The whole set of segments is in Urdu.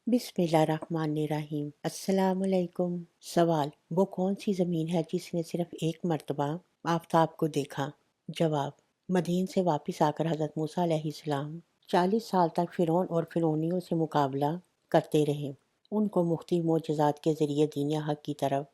بسم اللہ الرحمن الرحیم۔ السلام علیکم۔ سوال: وہ کون سی زمین ہے جس نے صرف ایک مرتبہ آفتاب کو دیکھا؟ جواب: مدین سے واپس آ کر حضرت موسیٰ علیہ السلام 40 سال تک فرعون اور فرعونیوں سے مقابلہ کرتے رہے، ان کو مختلف معجزات کے ذریعے دین حق کی طرف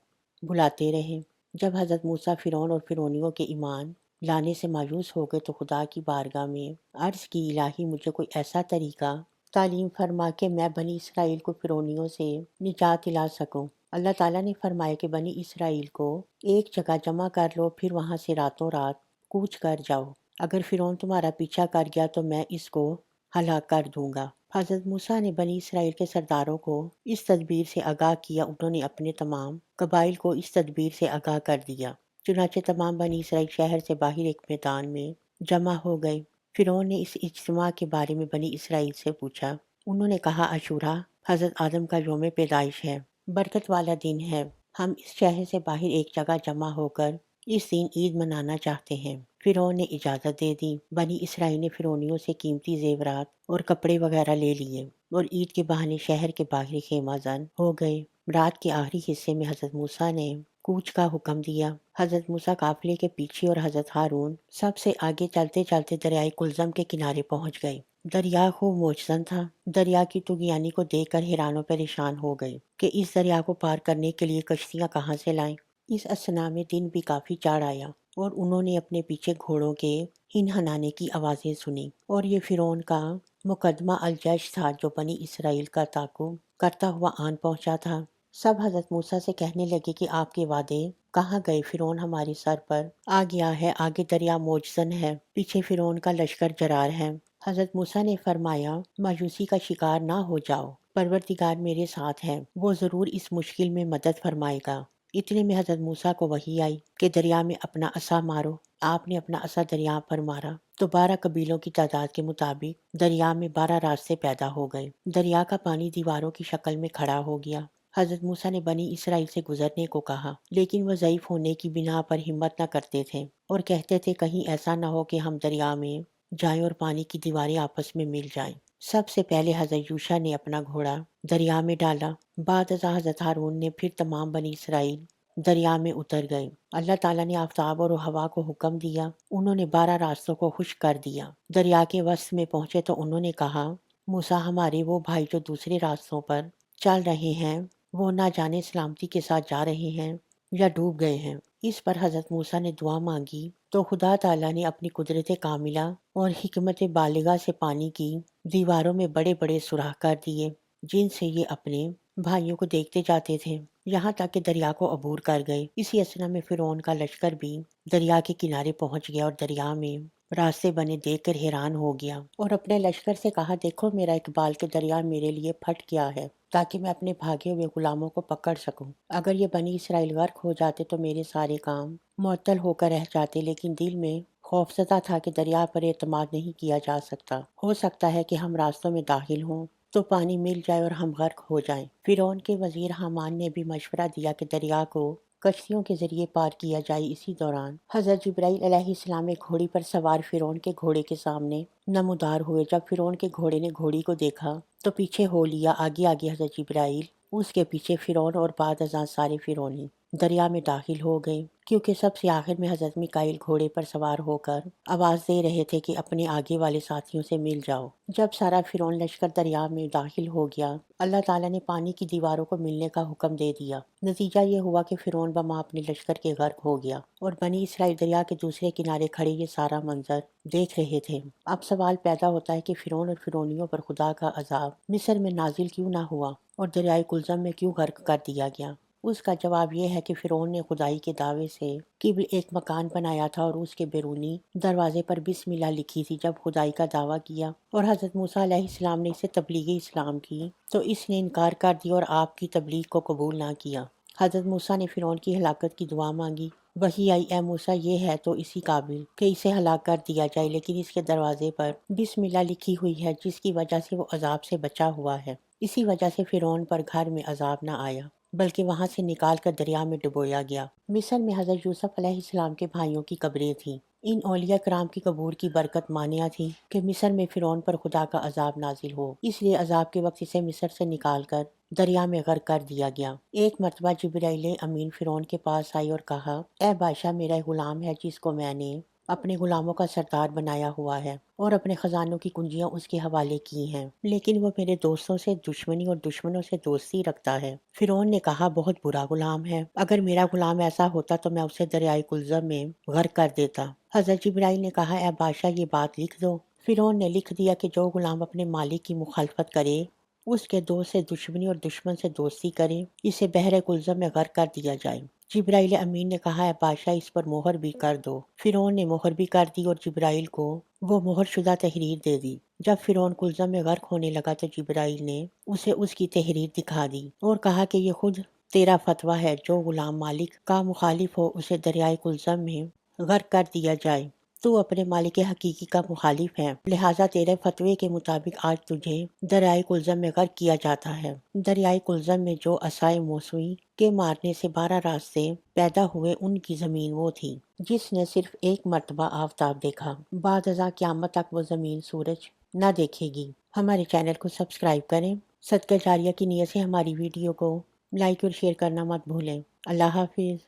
بلاتے رہے۔ جب حضرت موسیٰ فرعون اور فرعونیوں کے ایمان لانے سے مایوس ہو گئے تو خدا کی بارگاہ میں عرض کی، الہی مجھے کوئی ایسا طریقہ تعلیم فرما کہ میں بنی اسرائیل کو فرعونیوں سے نجات دلا سکوں۔ اللہ تعالیٰ نے فرمایا کہ بنی اسرائیل کو ایک جگہ جمع کر لو، پھر وہاں سے راتوں رات کوچ کر جاؤ۔ اگر فرعون تمہارا پیچھا کر گیا تو میں اس کو ہلاک کر دوں گا۔ حضرت موسیٰ نے بنی اسرائیل کے سرداروں کو اس تدبیر سے آگاہ کیا، انہوں نے اپنے تمام قبائل کو اس تدبیر سے آگاہ کر دیا۔ چنانچہ تمام بنی اسرائیل شہر سے باہر ایک میدان میں جمع ہو گئے۔ فرعون نے اس اجتماع کے بارے میں بنی اسرائیل سے پوچھا۔ انہوں نے کہا، عاشورہ حضرت آدم کا یوم پیدائش ہے، برکت والا دن ہے۔ ہم اس شہر سے باہر ایک جگہ جمع ہو کر اس دن عید منانا چاہتے ہیں۔ فرعون نے اجازت دے دی۔ بنی اسرائیل نے فرعونیوں سے قیمتی زیورات اور کپڑے وغیرہ لے لیے اور عید کے بہانے شہر کے باہر خیمہ زن ہو گئے۔ رات کے آخری حصے میں حضرت موسیٰ نے کوچ کا حکم دیا۔ حضرت موسیٰ قافلے کے پیچھے اور حضرت ہارون سب سے آگے چلتے چلتے دریائے کلزم کے کنارے پہنچ گئے۔ دریا خوب موجزن تھا۔ دریا کی طغیانی کو دیکھ کر حیران و پریشان ہو گئے کہ اس دریا کو پار کرنے کے لیے کشتیاں کہاں سے لائیں۔ اس اثنا میں دن بھی کافی چڑھ آیا اور انہوں نے اپنے پیچھے گھوڑوں کے ہنہنانے کی آوازیں سنی، اور یہ فرعون کا مقدمہ الجیش تھا جو بنی اسرائیل کا تعاقب کرتا ہوا آن پہنچا تھا۔ سب حضرت موسیٰ سے کہنے لگے کہ آپ کے وعدے کہاں گئے؟ فرعون ہمارے سر پر آ گیا ہے، آگے دریا موجزن ہے، پیچھے فرعون کا لشکر جرار ہے۔ حضرت موسیٰ نے فرمایا، مایوسی کا شکار نہ ہو جاؤ، پروردگار میرے ساتھ ہے، وہ ضرور اس مشکل میں مدد فرمائے گا۔ اتنے میں حضرت موسیٰ کو وحی آئی کہ دریا میں اپنا عصا مارو۔ آپ نے اپنا عصا دریا پر مارا تو 12 قبیلوں کی تعداد کے مطابق دریا میں 12 راستے پیدا ہو گئے۔ دریا کا پانی دیواروں کی شکل میں کھڑا ہو گیا۔ حضرت موسیٰ نے بنی اسرائیل سے گزرنے کو کہا، لیکن وہ ضعیف ہونے کی بنا پر ہمت نہ کرتے تھے اور کہتے تھے کہیں ایسا نہ ہو کہ ہم دریا میں جائیں اور پانی کی دیواریں آپس میں مل جائیں۔ سب سے پہلے حضرت یوشع نے اپنا گھوڑا دریا میں ڈالا، بعد ازاں حضرت ہارون نے، پھر تمام بنی اسرائیل دریا میں اتر گئے۔ اللہ تعالیٰ نے آفتاب اور ہوا کو حکم دیا، انہوں نے 12 راستوں کو خشک کر دیا۔ دریا کے وسط میں پہنچے تو انہوں نے کہا، موسیٰ ہمارے وہ بھائی جو دوسرے راستوں پر چل رہے ہیں وہ نہ جانے سلامتی کے ساتھ جا رہے ہیں یا ڈوب گئے ہیں۔ اس پر حضرت موسیٰ نے دعا مانگی تو خدا تعالیٰ نے اپنی قدرت کاملہ اور حکمت بالغہ سے پانی کی دیواروں میں بڑے بڑے سوراخ کر دیے، جن سے یہ اپنے بھائیوں کو دیکھتے جاتے تھے، یہاں تک کہ دریا کو عبور کر گئے۔ اسی اثنا میں فرعون کا لشکر بھی دریا کے کنارے پہنچ گیا اور دریا میں راستے بنے دیکھ کر حیران ہو گیا اور اپنے لشکر سے کہا، دیکھو میرا اقبال کہ دریا میرے لیے پھٹ گیا ہے تاکہ میں اپنے بھاگے ہوئے غلاموں کو پکڑ سکوں۔ اگر یہ بنی اسرائیل غرق ہو جاتے تو میرے سارے کام معطل ہو کر رہ جاتے، لیکن دل میں خوفزدہ تھا کہ دریا پر اعتماد نہیں کیا جا سکتا، ہو سکتا ہے کہ ہم راستوں میں داخل ہوں تو پانی مل جائے اور ہم غرق ہو جائیں۔ فرعون کے وزیر حامان نے بھی مشورہ دیا کہ دریا کو کشتیوں کے ذریعے پار کیا جائے۔ اسی دوران حضرت جبرائیل علیہ السلام ایک گھوڑی پر سوار فرعون کے گھوڑے کے سامنے نمودار ہوئے۔ جب فرعون کے گھوڑے نے گھوڑی کو دیکھا تو پیچھے ہو لیا، آگے آگے حضرت جبرائیل، اس کے پیچھے فرعون اور بعد ازاں سارے فرعونی دریا میں داخل ہو گئے، کیونکہ سب سے آخر میں حضرت میکائیل گھوڑے پر سوار ہو کر آواز دے رہے تھے کہ اپنے آگے والے ساتھیوں سے مل جاؤ۔ جب سارا فرعون لشکر دریا میں داخل ہو گیا، اللہ تعالیٰ نے پانی کی دیواروں کو ملنے کا حکم دے دیا۔ نتیجہ یہ ہوا کہ فرعون بما اپنے لشکر کے غرق ہو گیا اور بنی اسرائیل دریا کے دوسرے کنارے کھڑے یہ سارا منظر دیکھ رہے تھے۔ اب سوال پیدا ہوتا ہے کہ فرعون اور فرعونیوں پر خدا کا عذاب مصر میں نازل کیوں نہ ہوا اور دریائے کلزم میں کیوں غرق کر دیا گیا؟ اس کا جواب یہ ہے کہ فرعون نے خدائی کے دعوے سے قبل ایک مکان بنایا تھا اور اس کے بیرونی دروازے پر بسم اللہ لکھی تھی۔ جب خدائی کا دعویٰ کیا اور حضرت موسیٰ علیہ السلام نے اسے تبلیغ اسلام کی تو اس نے انکار کر دیا اور آپ کی تبلیغ کو قبول نہ کیا۔ حضرت موسیٰ نے فرعون کی ہلاکت کی دعا مانگی۔ وحی آئی، اے موسیٰ یہ ہے تو اسی قابل کہ اسے ہلاک کر دیا جائے، لیکن اس کے دروازے پر بسم اللہ لکھی ہوئی ہے، جس کی وجہ سے وہ عذاب سے بچا ہوا ہے۔ اسی وجہ سے فرعون پر گھر میں عذاب نہ آیا بلکہ وہاں سے نکال کر دریا میں ڈبویا گیا۔ مصر میں حضرت یوسف علیہ السلام کے بھائیوں کی قبریں تھیں۔ ان اولیاء کرام کی قبور کی برکت مانیہ تھی کہ مصر میں فرعون پر خدا کا عذاب نازل ہو، اس لیے عذاب کے وقت اسے مصر سے نکال کر دریا میں غرق کر دیا گیا۔ ایک مرتبہ جبرائیل امین فرعون کے پاس آئی اور کہا، اے بادشاہ، میرا غلام ہے جس کو میں نے اپنے غلاموں کا سردار بنایا ہوا ہے اور اپنے خزانوں کی کنجیاں اس کے حوالے کی ہیں، لیکن وہ میرے دوستوں سے دشمنی اور دشمنوں سے دوستی رکھتا ہے۔ فرعون نے کہا، بہت برا غلام ہے، اگر میرا غلام ایسا ہوتا تو میں اسے دریائے کلزم میں غرق کر دیتا۔ حضرت جبرائیل نے کہا، اے بادشاہ، یہ بات لکھ دو۔ فرعون نے لکھ دیا کہ جو غلام اپنے مالک کی مخالفت کرے، اس کے دوست سے دشمنی اور دشمن سے دوستی کرے، اسے بحر کلزم میں غرق کر دیا جائے۔ جبرائیل امین نے کہا، اے بادشاہ، اس پر مہر بھی کر دو۔ فرعون نے مہر بھی کر دی اور جبرائیل کو وہ مہر شدہ تحریر دے دی۔ جب فرعون کلزم میں غرق ہونے لگا تو جبرائیل نے اسے اس کی تحریر دکھا دی اور کہا کہ یہ خود تیرا فتویٰ ہے، جو غلام مالک کا مخالف ہو اسے دریائے کلزم میں غرق کر دیا جائے۔ تو اپنے مالک حقیقی کا مخالف ہے، لہٰذا تیرے فتوے کے مطابق آج تجھے دریائے کلزم میں غرق کیا جاتا ہے۔ دریائے کلزم میں جو عصائے موسوی کے مارنے سے 12 راستے پیدا ہوئے، ان کی زمین وہ تھی جس نے صرف ایک مرتبہ آفتاب دیکھا۔ بعد ازاں قیامت تک وہ زمین سورج نہ دیکھے گی۔ ہمارے چینل کو سبسکرائب کریں۔ صدقہ جاریہ کی نیت سے ہماری ویڈیو کو لائک اور شیئر کرنا مت بھولیں۔ اللہ حافظ۔